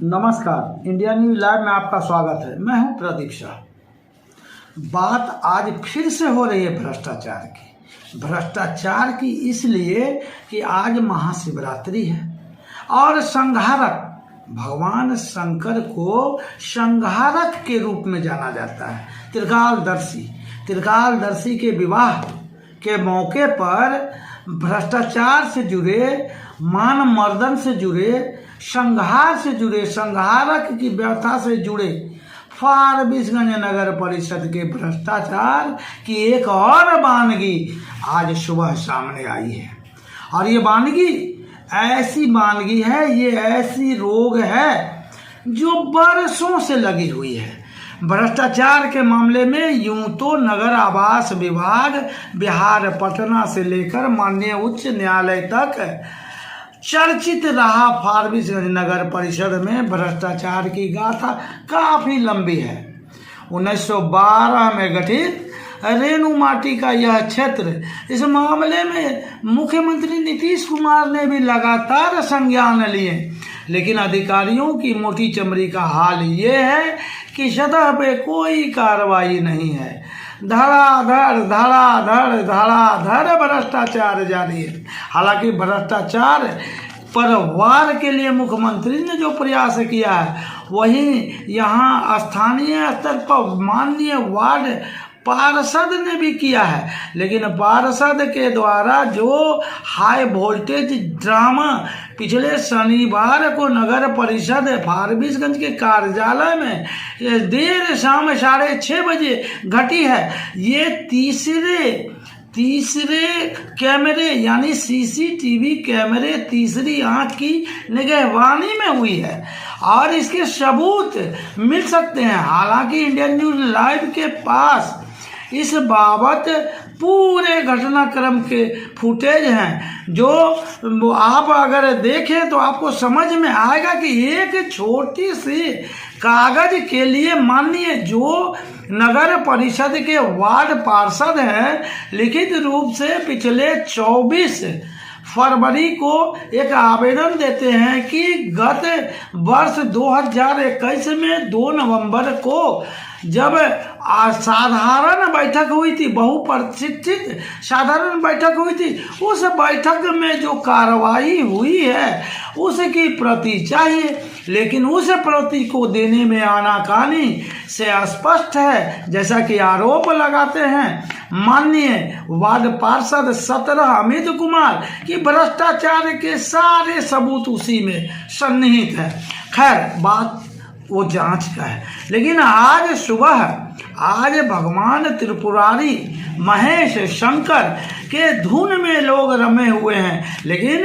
नमस्कार, India news live में आपका स्वागत है। मैं हूं प्रदीप शाह। बात आज फिर से हो रही है भ्रष्टाचार की इसलिए कि आज महाशिवरात्रि है और संहारक भगवान शंकर को संहारक के रूप में जाना जाता है। त्रिकालदर्शी के विवाह के मौके पर भ्रष्टाचार से जुड़े, मान मर्दन से जुड़े, संहार से जुड़े, संहारक की व्यवस्था से जुड़े फारबिसगंज नगर परिषद के भ्रष्टाचार की एक और वानगी आज सुबह सामने आई है। और ये वानगी ऐसी वानगी है, ये ऐसी रोग है जो बरसों से लगी हुई है। भ्रष्टाचार के मामले में यूं तो नगर आवास विभाग बिहार पटना से लेकर माननीय उच्च न्यायालय तक चर्चित रहा। फारबिसगंज नगर परिषद में भ्रष्टाचार की गाथा काफी लंबी है। 1912 में गठित रेणु माटी का यह क्षेत्र, इस मामले में मुख्यमंत्री नीतीश कुमार ने भी लगातार संज्ञान लिए, लेकिन अधिकारियों की मोटी चमड़ी का हाल ये है कि सतह पे कोई कार्रवाई नहीं है। धड़ाधड़ भ्रष्टाचार जारी है। हालांकि भ्रष्टाचार पर वार के लिए मुख्यमंत्री ने जो प्रयास किया है, वहीं यहाँ स्थानीय स्तर पर माननीय वार्ड पार्षद ने भी किया है। लेकिन पार्षद के द्वारा जो हाई वोल्टेज ड्रामा पिछले शनिवार को नगर परिषद फारबिसगंज के कार्यालय में देर शाम 6:30 बजे घटी है, ये तीसरे कैमरे यानी सीसीटीवी कैमरे तीसरी आंख की निगहबानी में हुई है और इसके सबूत मिल सकते हैं। हालांकि इंडियन न्यूज लाइव के पास इस बाबत पूरे घटनाक्रम के फुटेज हैं, जो आप अगर देखें तो आपको समझ में आएगा कि एक छोटी सी कागज के लिए माननीय जो नगर परिषद के वार्ड पार्षद हैं, लिखित रूप से पिछले 24 फरवरी को एक आवेदन देते हैं कि गत वर्ष 2021 में 2 नवंबर को जब साधारण बैठक हुई थी, बहुप्रतीक्षित साधारण बैठक हुई थी, उस बैठक में जो कार्रवाई हुई है उसकी प्रति चाहिए, लेकिन उस प्रति को देने में आनाकानी से स्पष्ट है, जैसा कि आरोप लगाते हैं माननीय वार्ड पार्षद 17 अमित कुमार की भ्रष्टाचार के सारे सबूत उसी में सन्निहित है। खैर, बात वो जांच का है। लेकिन आज भगवान त्रिपुरारी महेश शंकर के धुन में लोग रमे हुए हैं, लेकिन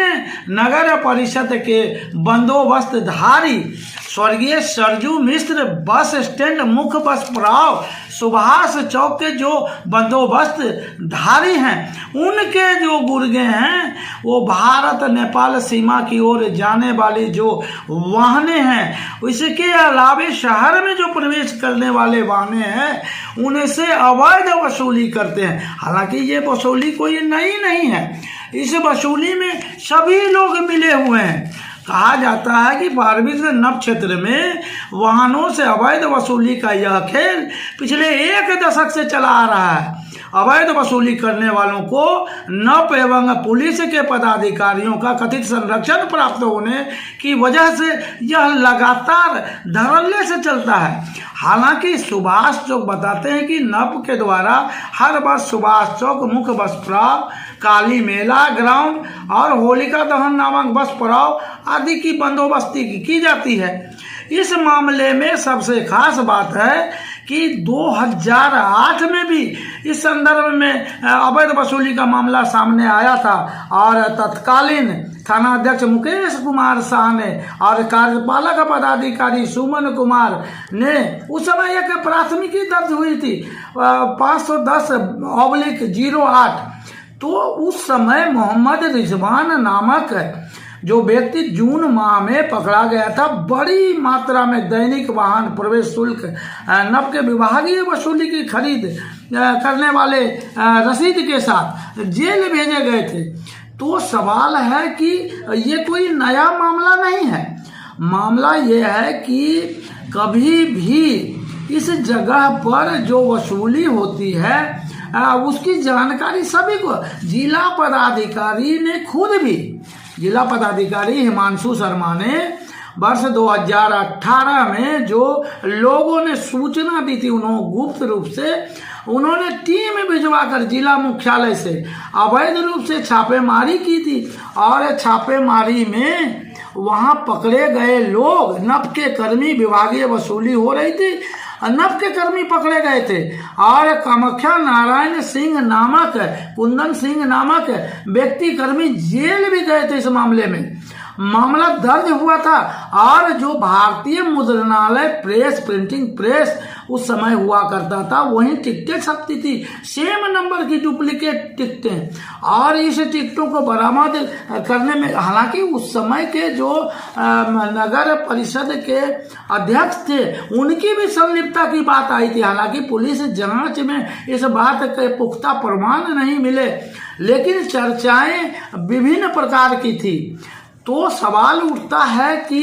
नगर परिषद के बंदोबस्तधारी स्वर्गीय सरजू मिश्र बस स्टैंड मुख्य बस पड़ाव सुभाष चौक के जो बंदोबस्त धारी हैं, उनके जो गुर्गे हैं वो भारत नेपाल सीमा की ओर जाने वाली जो वाहने हैं, इसके अलावे शहर में जो प्रवेश करने वाले वाहने हैं उनसे अवैध वसूली करते हैं। हालांकि ये वसूली कोई नई नहीं है, इस वसूली में सभी लोग मिले हुए हैं। कहा जाता है कि फारबिसगंज नव क्षेत्र में वाहनों से अवैध वसूली का यह खेल पिछले 1 दशक से चला आ रहा है। अवैध वसूली करने वालों को नप एवं पुलिस के पदाधिकारियों का कथित संरक्षण प्राप्त होने की वजह से यह लगातार धड़ल्ले से चलता है। हालांकि सुभाष चौक बताते हैं कि नप के द्वारा हर वर्ष सुभाष चौक, मुख्य बस पड़ाव, काली मेला ग्राउंड और होलिका दहन नामक बस पड़ाव आदि की बंदोबस्ती की जाती है। इस मामले में सबसे खास बात है कि 2008 में भी इस संदर्भ में अवैध वसूली का मामला सामने आया था और तत्कालीन थाना अध्यक्ष मुकेश कुमार शाह ने और कार्यपालक पदाधिकारी सुमन कुमार ने उस समय एक प्राथमिकी दर्ज हुई थी 510/08। तो उस समय मोहम्मद रिजवान नामक जो व्यक्ति जून माह में पकड़ा गया था, बड़ी मात्रा में दैनिक वाहन प्रवेश शुल्क नव के विभागीय वसूली की खरीद करने वाले रसीद के साथ जेल भेजे गए थे। तो सवाल है कि ये कोई नया मामला नहीं है। मामला यह है कि कभी भी इस जगह पर जो वसूली होती है उसकी जानकारी सभी को, जिला पदाधिकारी ने खुद भी, जिला पदाधिकारी हिमांशु शर्मा ने वर्ष 2018 में जो लोगों ने सूचना दी थी, उन्होंने गुप्त रूप से उन्होंने टीम भिजवाकर जिला मुख्यालय से अवैध रूप से छापेमारी की थी। और छापेमारी में वहां पकड़े गए लोग, नप के कर्मी, विभागीय वसूली हो रही थी, नप के कर्मी पकड़े गए थे और कामाख्या नारायण सिंह नामक, कुंदन सिंह नामक व्यक्ति कर्मी जेल भी गए थे। इस मामले में मामला दर्ज हुआ था और जो भारतीय मुद्रणालय प्रेस, प्रिंटिंग प्रेस उस समय हुआ करता था, वहीं टिकटें छपती थी, सेम नंबर की डुप्लीकेट टिकटें। और इस टिकटों को बरामद करने में, हालांकि उस समय के जो नगर परिषद के अध्यक्ष थे उनकी भी संलिप्तता की बात आई थी। हालांकि पुलिस जांच में इस बात के पुख्ता प्रमाण नहीं मिले, लेकिन चर्चाएं विभिन्न प्रकार की थी। तो सवाल उठता है कि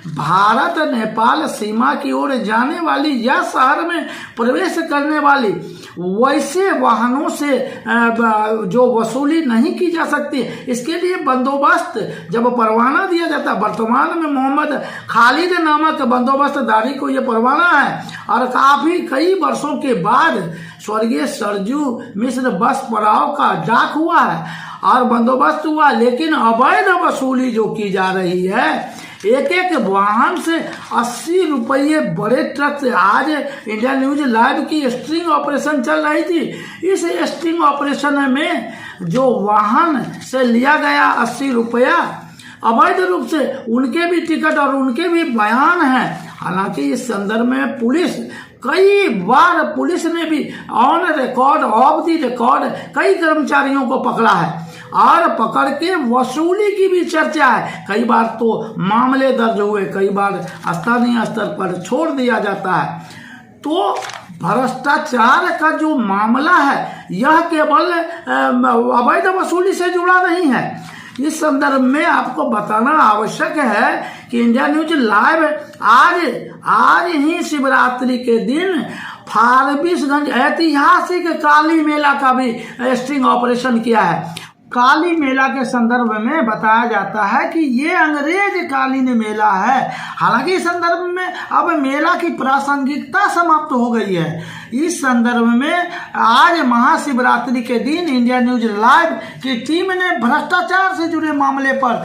भारत नेपाल सीमा की ओर जाने वाली या शहर में प्रवेश करने वाली वैसे वाहनों से जो वसूली नहीं की जा सकती, इसके लिए बंदोबस्त जब परवाना दिया जाता, वर्तमान में मोहम्मद खालिद नामक बंदोबस्तदारी को यह परवाना है और काफी कई वर्षों के बाद स्वर्गीय सरजू मिश्र बस पड़ाव का डाक हुआ है और बंदोबस्त हुआ। लेकिन अवैध वसूली जो की जा रही है, एक एक वाहन से 80 रुपये बड़े ट्रक से। आज इंडिया न्यूज लाइव की स्ट्रिंग ऑपरेशन चल रही थी। इस स्ट्रिंग ऑपरेशन में जो वाहन से लिया गया 80 रुपया अवैध रूप से, उनके भी टिकट और उनके भी बयान हैं। हालांकि इस संदर्भ में पुलिस कई बार, पुलिस ने भी on record, of the record कई कर्मचारियों को पकड़ा है और पकड़ के वसूली की भी चर्चा है। कई बार तो मामले दर्ज हुए, कई बार स्थानीय स्तर पर छोड़ दिया जाता है। तो भ्रष्टाचार का जो मामला है यह केवल अवैध वसूली से जुड़ा नहीं है। इस संदर्भ में आपको बताना आवश्यक है कि इंडिया न्यूज लाइव आज ही शिवरात्रि के दिन फारबिसगंज ऐतिहासिक काली मेला का भी स्ट्रिंग ऑपरेशन किया है। काली मेला के संदर्भ में बताया जाता है कि ये अंग्रेज कालीन मेला है। हालांकि इस संदर्भ में अब मेला की प्रासंगिकता समाप्त हो गई है। इस संदर्भ में आज महाशिवरात्रि के दिन इंडिया न्यूज लाइव की टीम ने भ्रष्टाचार से जुड़े मामले पर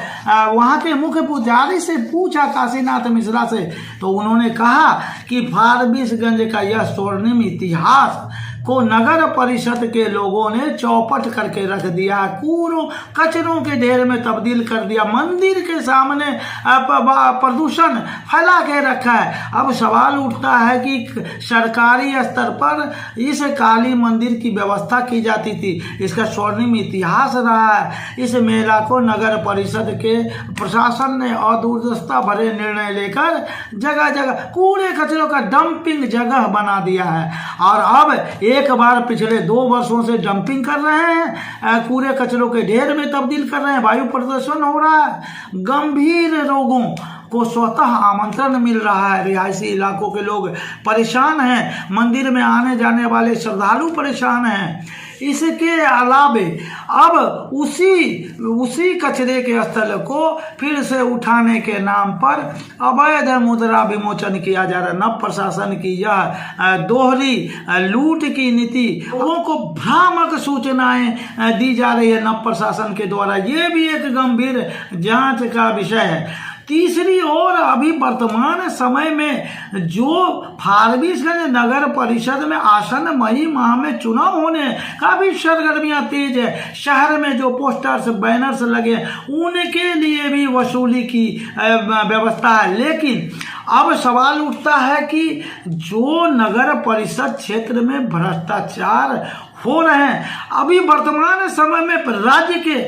वहां के मुख्य पुजारी से पूछा, काशीनाथ मिश्रा से, तो उन्होंने कहा कि फारबिसगंज का यह स्वर्णिम इतिहास को नगर परिषद के लोगों ने चौपट करके रख दिया, कूड़ों कचरों के ढेर में तब्दील कर दिया, मंदिर के सामने प्रदूषण फैला के रखा है। अब सवाल उठता है कि सरकारी स्तर पर इस काली मंदिर की व्यवस्था की जाती थी, इसका स्वर्णिम इतिहास रहा है। इस मेला को नगर परिषद के प्रशासन ने अदूरदर्शिता भरे निर्णय लेकर जगह जगह कूड़े कचरों का डंपिंग जगह बना दिया है और अब एक बार पिछले 2 वर्षों से डंपिंग कर रहे हैं, कूड़े कचरों के ढेर में तब्दील कर रहे हैं, वायु प्रदूषण हो रहा है, गंभीर रोगों को स्वतः आमंत्रण मिल रहा है। रिहायशी इलाकों के लोग परेशान हैं, मंदिर में आने जाने वाले श्रद्धालु परेशान हैं। इसके अलावे अब उसी कचरे के स्थल को फिर से उठाने के नाम पर अवैध मुद्रा विमोचन किया जा रहा है। नव प्रशासन की यह दोहरी लूट की नीति, लोगों को भ्रामक सूचनाएं दी जा रही है नव प्रशासन के द्वारा, ये भी एक गंभीर जांच का विषय है। तीसरी ओर अभी वर्तमान समय में जो फारबिसगंज नगर परिषद में आसन मई माह में चुनाव होने का भी सरगर्मियां तेज है। शहर में जो पोस्टर्स बैनर्स लगे उनके लिए भी वसूली की व्यवस्था है। लेकिन अब सवाल उठता है कि जो नगर परिषद क्षेत्र में भ्रष्टाचार हो रहे हैं। अभी वर्तमान समय में राज्य के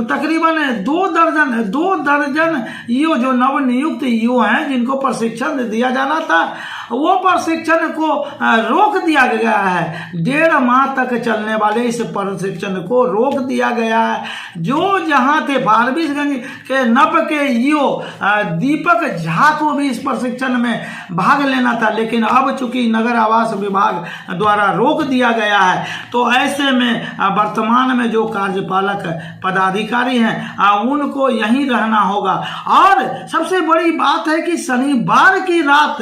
तकरीबन 2 दर्जन ईओ जो नवनियुक्त ईओ हैं जिनको प्रशिक्षण दिया जाना था, वो प्रशिक्षण को रोक दिया गया है। 1.5 माह तक चलने वाले इस प्रशिक्षण को रोक दिया गया है। जो जहां थे फारबिसगंज के नप के ईओ दीपक झा को भी इस प्रशिक्षण में भाग लेना था, लेकिन अब चूंकि नगर आवास विभाग द्वारा रोक दिया गया है, तो ऐसे में वर्तमान में जो कार्यपालक पदाधिकारी हैं उनको यहीं रहना होगा। और सबसे बड़ी बात है कि शनिवार की रात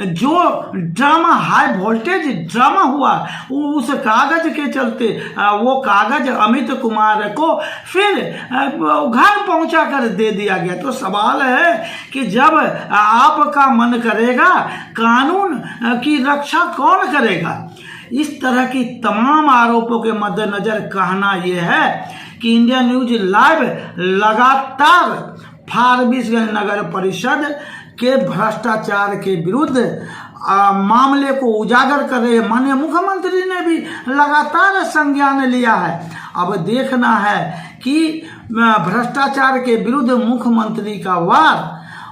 जो ड्रामा, हाई वोल्टेज ड्रामा हुआ, उस कागज के चलते वो कागज अमित कुमार को फिर घर पहुंचा कर दे दिया गया। तो सवाल है कि जब आपका मन करेगा, कानून की रक्षा कौन करेगा? इस तरह की तमाम आरोपों के मद्देनजर कहना यह है कि इंडिया न्यूज लाइव लगातार फारबिसगंज नगर परिषद के भ्रष्टाचार के विरुद्ध मामले को उजागर कर रहे। माननीय मुख्यमंत्री ने भी लगातार संज्ञान लिया है। अब देखना है कि भ्रष्टाचार के विरुद्ध मुख्यमंत्री का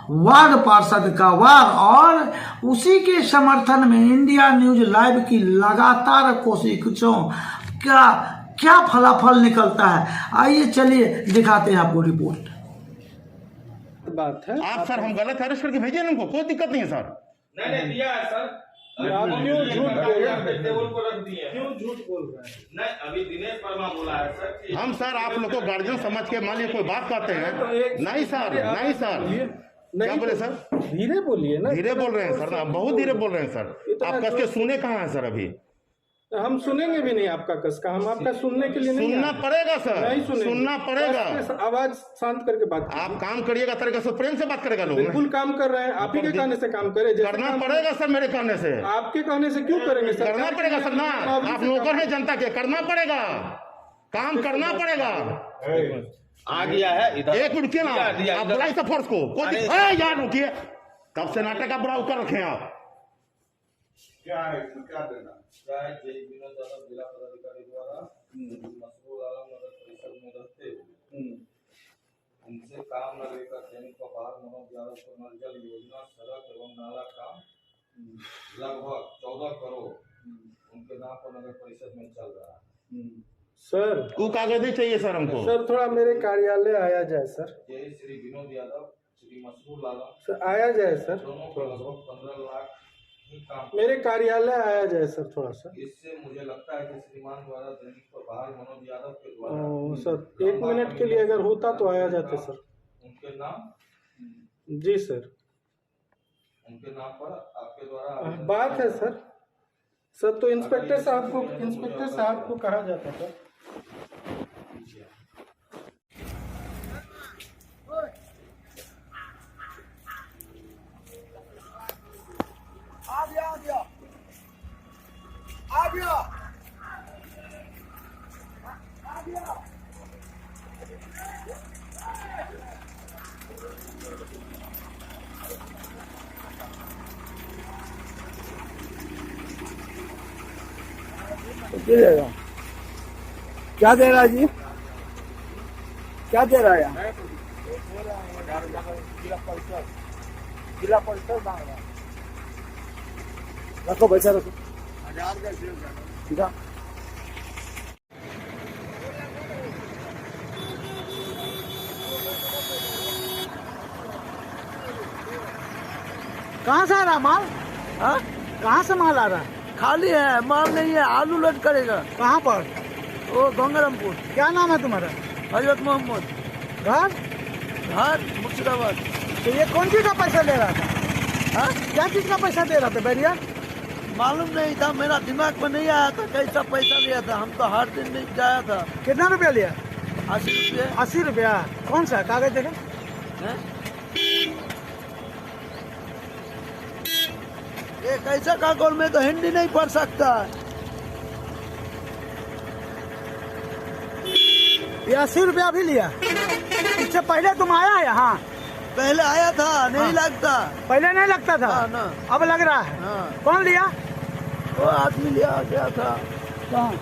वार्ड पार्षद का वार और उसी के समर्थन में इंडिया न्यूज लाइव की लगातार कोशिशों का क्या फलाफल निकलता है। आइए चलिए दिखाते हैं आपको रिपोर्ट। बात है आप सर हम गलत अरेस्ट करके भेजे ना, उनको कोई दिक्कत नहीं है सर। नहीं दिया है सर। आप क्यों झूठ बोल रहे हैं? टेबल को रख दिए। क्यों झूठ बोल रहे हैं? नहीं, अभी दिनेश वर्मा बोला है सर कि हम सर आप लोग को गार्जियन समझ के मान लीजिए कोई बात कहते हैं, नहीं सर, नहीं सर, क्या बोले सर? धीरे बोलिए ना। धीरे बोल रहे हैं सर, आप बहुत धीरे बोल रहे हैं सर। आप कस के सुने कहाँ हैं सर? अभी हम सुनेंगे भी नहीं आपका कस का, हम आपका सुनने के लिए नहीं सुनना आए। पड़ेगा सर, नहीं सुनेंगे। सुनना पड़ेगा। आवाज शांत करके बात आप काम करिएगा तरीके से, प्रेम से बात करेगा लोग। बिल्कुल काम कर रहे हैं, आप ही के कहने से काम करें। करना पड़ेगा सर, मेरे कहने से। आपके कहने से क्यों करेंगे सर? करना पड़ेगा सर ना, आप नौकर हैं जनता के, करना पड़ेगा, काम करना पड़ेगा। आ गया है इधर। एक रुकिए ना, आप बुलाई सब फोर्स को यार रुकिए, कब से नाटक आप बुरा कर रखे हैं आप? क्या है, क्या देना क्या है? जय विनोद यादव जिला पदाधिकारी द्वारा मसरूर आलम नगर परिषद में रहते हुए उनसे काम न लेकर सैनिक पवार मनोज यादव को नल जल योजना, सड़क एवं नाला काम लगभग 14 करोड़ उनके नाम पर नगर परिषद में चल रहा है। सर को कागज चाहिए सर हमको। सर थोड़ा मेरे कार्यालय आया जाए सर। जय श्री विनोद यादव, श्री मसरूर आलम सर आया जाए सर, दोनों को लगभग 15 लाख ही काम। मेरे कार्यालय आया जाए सर थोड़ा सा। इससे मुझे लगता है कि श्रीमान द्वारा दैनिक प्रभार मनोज यादव के द्वारा सर 1 मिनट के लिए अगर होता तो आया जाते सर। उनके नाम जी सर, उनके नाम पर आपके द्वारा बात है सर। सर तो इंस्पेक्टर साहब को कहा जाता था। क्या दे रहा है जी? क्या दे रहा है यहाँ? जिला परिषद मांग रहा है। रखो पैसा रखो। ठीक है। कहाँ से आ रहा माल? हाँ? कहाँ से माल आ रहा है? खाली है, माल नहीं है। आलू लोड करेगा। कहाँ पर? वो गंगारामपुर। क्या नाम है तुम्हारा? हजरत मोहम्मद। घर मुर्शिदाबाद। तो ये कौन चीज का पैसा ले रहा था? हाँ? क्या चीज का पैसा दे रहा था बैरिया? मालूम नहीं था, मेरा दिमाग में नहीं आया था कैसा पैसा लिया था। हम तो हर दिन नहीं जाया था। कितना रुपया लिया? 80 रुपया। 80 रुपया? कौन सा कागज देगा? ये कैसा कागज में तो हिंदी नहीं पढ़ सकता। ये 80 रुपया भी लिया? इससे पहले तुम आया यहाँ? पहले आया था, नहीं लगता। पहले नहीं लगता था? हाँ, ना। अब लग रहा है। हाँ। कौन लिया? वो आदमी लिया गया था। कहाँ?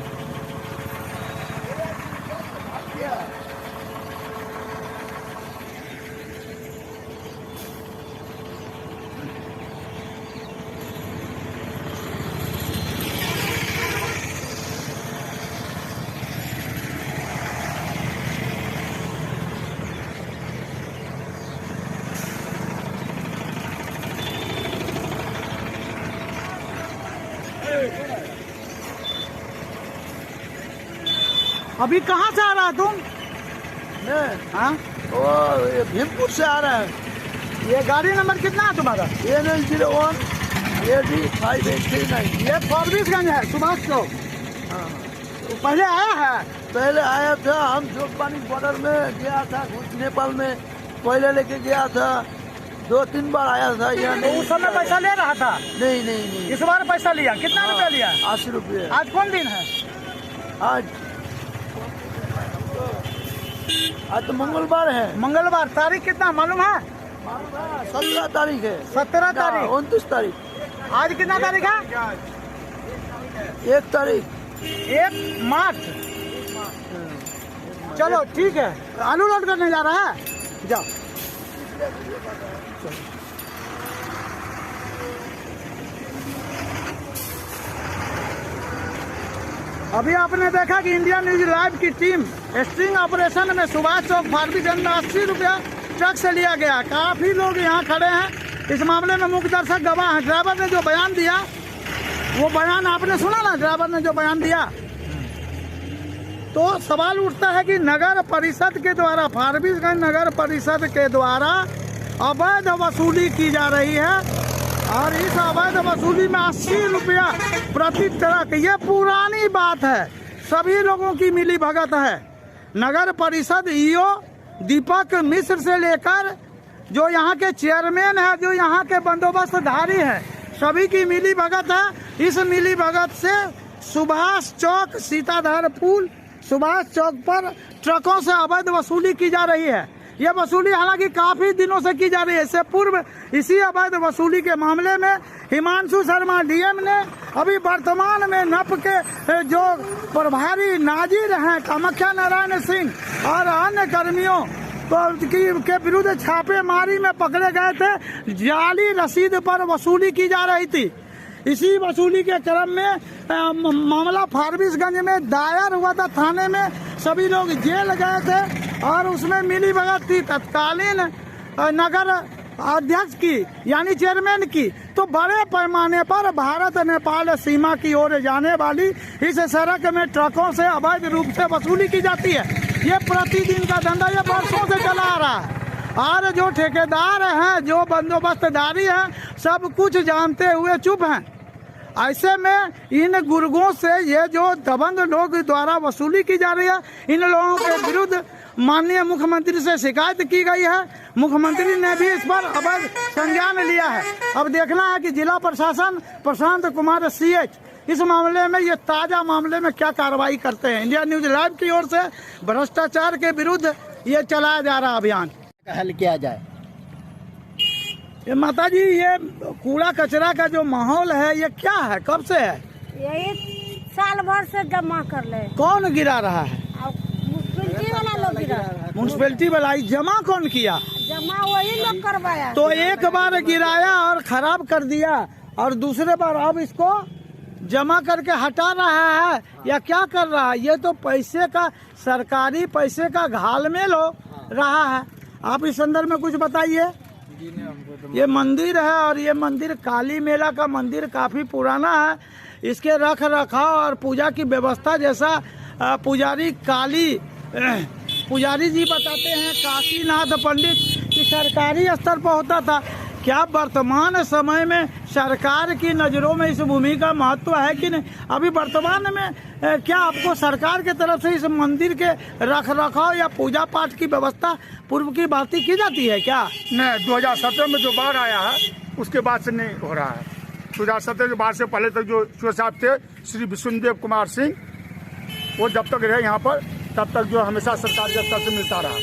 अभी कहाँ से आ रहा है तुम? हाँ, ये भीमपुर से आ रहा है। ये गाड़ी नंबर कितना है तुम्हारा? NL01 AD5839। ये फॉरबिसगंज है, सुभाष चौक। तो पहले आया है? पहले आया था, हम जोगबानी बॉर्डर में गया था, नेपाल में पहले लेके गया था, 2-3 बार आया था यहाँ। तो उस समय पैसा ले रहा था? नहीं। इस बार पैसा लिया? कितना रुपया लिया? 80 रुपये। आज कौन दिन है? आज तो मंगलवार है। मंगलवार। तारीख कितना मालूम है? 17 तारीख है। 17 तारीख। 29 तारीख। आज कितना तारीख है? 1 तारीख। 1 मार्च। चलो ठीक है, आलू लोड करने जा रहा है, जाओ। अभी आपने देखा कि इंडिया न्यूज लाइव की टीम स्ट्रिंग ऑपरेशन में सुभाष चौक फारबिसगंज में 80 रुपया ट्रक से लिया गया। काफी लोग यहाँ खड़े हैं। इस मामले में मुख्य दर्शक गवाह हैं। ड्राइवर ने जो बयान दिया, वो बयान आपने सुना ना? ड्राइवर ने जो बयान दिया, तो सवाल उठता है कि नगर परिषद के द्वारा, फारबिसगंज नगर परिषद के द्वारा अवैध वसूली की जा रही है। और इस अवैध वसूली में 80 रुपया प्रति ट्रक, ये पुरानी बात है, सभी लोगों की मिली भगत है। नगर परिषद ईओ दीपक मिश्र से लेकर जो यहाँ के चेयरमैन है, जो यहाँ के बंदोबस्तधारी है, सभी की मिली भगत है। इस मिली भगत से सुभाष चौक, सीताधार पुल, सुभाष चौक पर ट्रकों से अवैध वसूली की जा रही है। यह वसूली हालांकि काफी दिनों से की जा रही है। इससे पूर्व इसी अवैध वसूली के मामले में हिमांशु शर्मा डीएम ने अभी वर्तमान में नप के जो प्रभारी नाजिर हैं कामाख्या नारायण सिंह और अन्य कर्मियों के विरुद्ध छापेमारी में पकड़े गए थे। जाली रसीद पर वसूली की जा रही थी। इसी वसूली के क्रम में मामला फारबिसगंज में दायर हुआ था। थाने में सभी लोग जेल गए थे और उसमें मिली भगत थी तत्कालीन नगर अध्यक्ष की, यानी चेयरमैन की। तो बड़े पैमाने पर भारत नेपाल सीमा की ओर जाने वाली इस सड़क में ट्रकों से अवैध रूप से वसूली की जाती है। ये प्रतिदिन का धंधा ये वर्षों से चला आ रहा है। और जो ठेकेदार हैं, जो बंदोबस्तदारी हैं, सब कुछ जानते हुए चुप हैं। ऐसे में इन गुर्गों से ये जो दबंग लोग द्वारा वसूली की जा रही है, इन लोगों के विरुद्ध माननीय मुख्यमंत्री से शिकायत की गई है। मुख्यमंत्री ने भी इस पर अवैध संज्ञान लिया है। अब देखना है कि जिला प्रशासन प्रशांत कुमार CH इस मामले में, ये ताजा मामले में क्या कार्रवाई करते हैं। इंडिया न्यूज लाइव की ओर से भ्रष्टाचार के विरुद्ध ये चलाया जा रहा अभियान हल किया जाए। ये माता जी, ये कूड़ा कचरा का जो माहौल है, ये क्या है, कब से है? यही साल भर से जमा कर ले। कौन गिरा रहा है? म्युनिसिपैलिटी वाला लोग गिरा। म्युनिसिपैलिटी वाला। जमा कौन किया? जमा वही लोग करवाया। तो एक बार गिराया और खराब कर दिया, और दूसरे बार अब इसको जमा करके हटा रहा है, या क्या कर रहा है? ये तो पैसे का, सरकारी पैसे का घालमेल हो रहा है। आप इस संदर्भ में कुछ बताइए। ये मंदिर है, और ये मंदिर काली मेला का मंदिर काफी पुराना है। इसके रख रखाव और पूजा की व्यवस्था जैसा पुजारी जी बताते हैं, काशीनाथ पंडित की सरकारी स्तर पर होता था। क्या वर्तमान समय में सरकार की नज़रों में इस भूमि का महत्व है कि नहीं? अभी वर्तमान में क्या आपको सरकार के तरफ से इस मंदिर के रख रखाव या पूजा पाठ की व्यवस्था पूर्व की भांति की जाती है क्या? नहीं, 2017 में जो बाढ़ आया है उसके बाद से नहीं हो रहा है। 2017 के बाद से पहले तक जो सीओ साहब थे श्री विष्णुदेव कुमार सिंह, वो जब तक रहे यहाँ पर तब तक जो हमेशा सरकार के स्तर से मिलता रहा।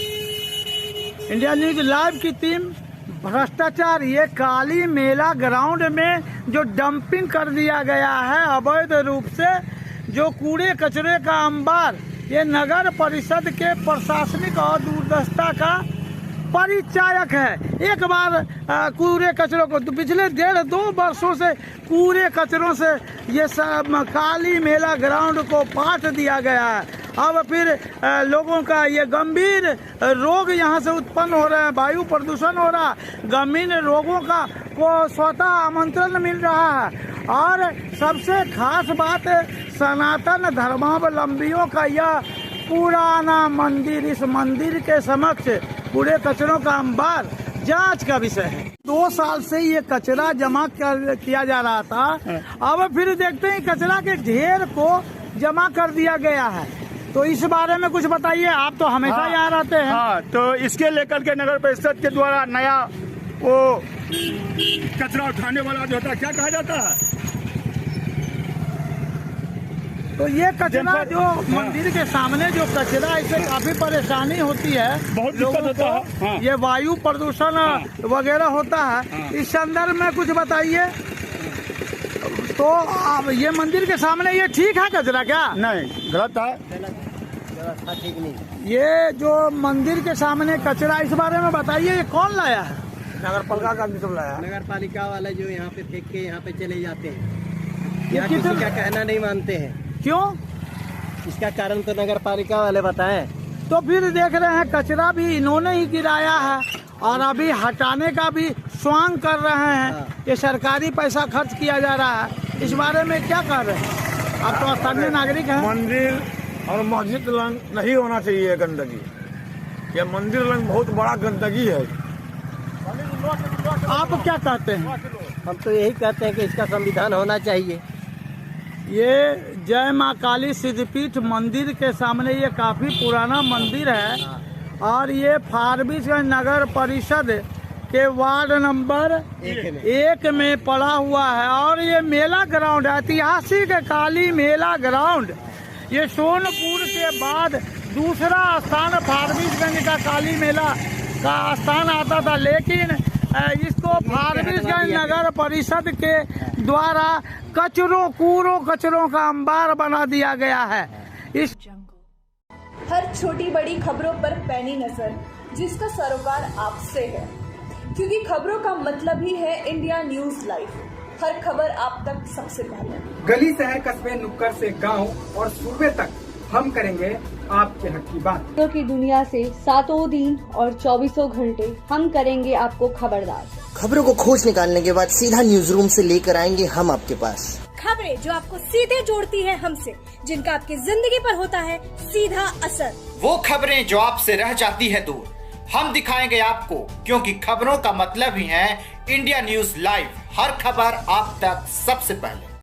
इंडिया न्यूज लाइव की टीम भ्रष्टाचार, ये काली मेला ग्राउंड में जो डंपिंग कर दिया गया है अवैध रूप से, जो कूड़े कचरे का अंबार ये नगर परिषद के प्रशासनिक और दूरदर्शिता का परिचायक है। एक बार कूड़े कचरों को तो पिछले 1.5-2 वर्षों से कूड़े कचरों से ये सब काली मेला ग्राउंड को पाट दिया गया है। अब फिर लोगों का ये गंभीर रोग यहाँ से उत्पन्न हो रहे हैं, वायु प्रदूषण हो रहा है, गंभीर रोगों का को स्वतः आमंत्रण मिल रहा है। और सबसे खास बात सनातन धर्मावलंबियों का यह पुराना मंदिर, इस मंदिर के समक्ष कूड़े कचरों का अंबार जांच का विषय है। 2 साल से ये कचरा जमा किया जा रहा था, अब फिर देखते हैं कचरा के ढेर को जमा कर दिया गया है। तो इस बारे में कुछ बताइए, आप तो हमेशा यहाँ रहते हैं। हाँ, तो इसके लेकर के नगर परिषद के द्वारा नया वो कचरा उठाने वाला जो होता है, क्या कहा जाता है, तो ये कचरा जो मंदिर के सामने जो कचरा, इससे काफी परेशानी होती है, बहुत दिक्कत होता है। हाँ। ये वायु प्रदूषण वगैरह होता है। इस संदर्भ में कुछ बताइए। तो अब ये मंदिर के सामने ये ठीक है कचरा क्या? नहीं, गलत है, व्यवस्था ठीक नहीं। ये जो मंदिर के सामने कचरा, इस बारे में बताइए, ये कौन लाया है? नगर पालिका का निगम लाया। नगर पालिका वाले जो यहाँ पे फेंक के यहाँ पे चले जाते हैं, ये किसी का कहना नहीं मानते हैं। क्यों? इसका कारण तो नगर पालिका वाले बताएं। तो फिर देख रहे हैं कचरा भी इन्होंने ही गिराया है और अभी हटाने का भी स्वांग कर रहे हैं। ये सरकारी पैसा खर्च किया जा रहा है, इस बारे में क्या कर रहे हैं? आप तो स्थानीय नागरिक हैं। मंदिर और मस्जिद लंग नहीं होना चाहिए गंदगी। ये मंदिर लंग बहुत बड़ा गंदगी है। आप क्या कहते हैं? हम तो यही कहते हैं कि इसका संविधान होना चाहिए। ये जय माँ काली सिद्धपीठ मंदिर के सामने ये काफी पुराना मंदिर है और ये फारबिसगंज नगर परिषद के वार्ड नंबर 1 में पड़ा हुआ है। और ये मेला ग्राउंड, ऐतिहासिक काली मेला ग्राउंड, ये सोनपुर के बाद दूसरा स्थान फारबिसगंज का काली मेला का स्थान आता था, लेकिन इसको फारबिसगंज नगर परिषद के द्वारा कचरों का अंबार बना दिया गया है। इस हर छोटी बड़ी खबरों पर पैनी नजर, जिसका सरोकार आपसे है, क्योंकि खबरों का मतलब ही है इंडिया न्यूज लाइव। हर खबर आप तक सबसे पहले, गली शहर कस्बे नुक्कड़ से गांव और सूबे तक हम करेंगे आपके हक की बात। की दुनिया से 7 दिन और 24 घंटे हम करेंगे आपको खबरदार। खबरों को खोज निकालने के बाद सीधा न्यूज रूम से लेकर आएंगे हम आपके पास। खबरें जो आपको सीधे जोड़ती है हमसे, जिनका आपकी जिंदगी पर होता है सीधा असर। वो खबरें जो आपसे रह जाती है दूर, हम दिखाएंगे आपको, क्योंकि खबरों का मतलब ही है इंडिया न्यूज लाइव। हर खबर आप तक सबसे पहले।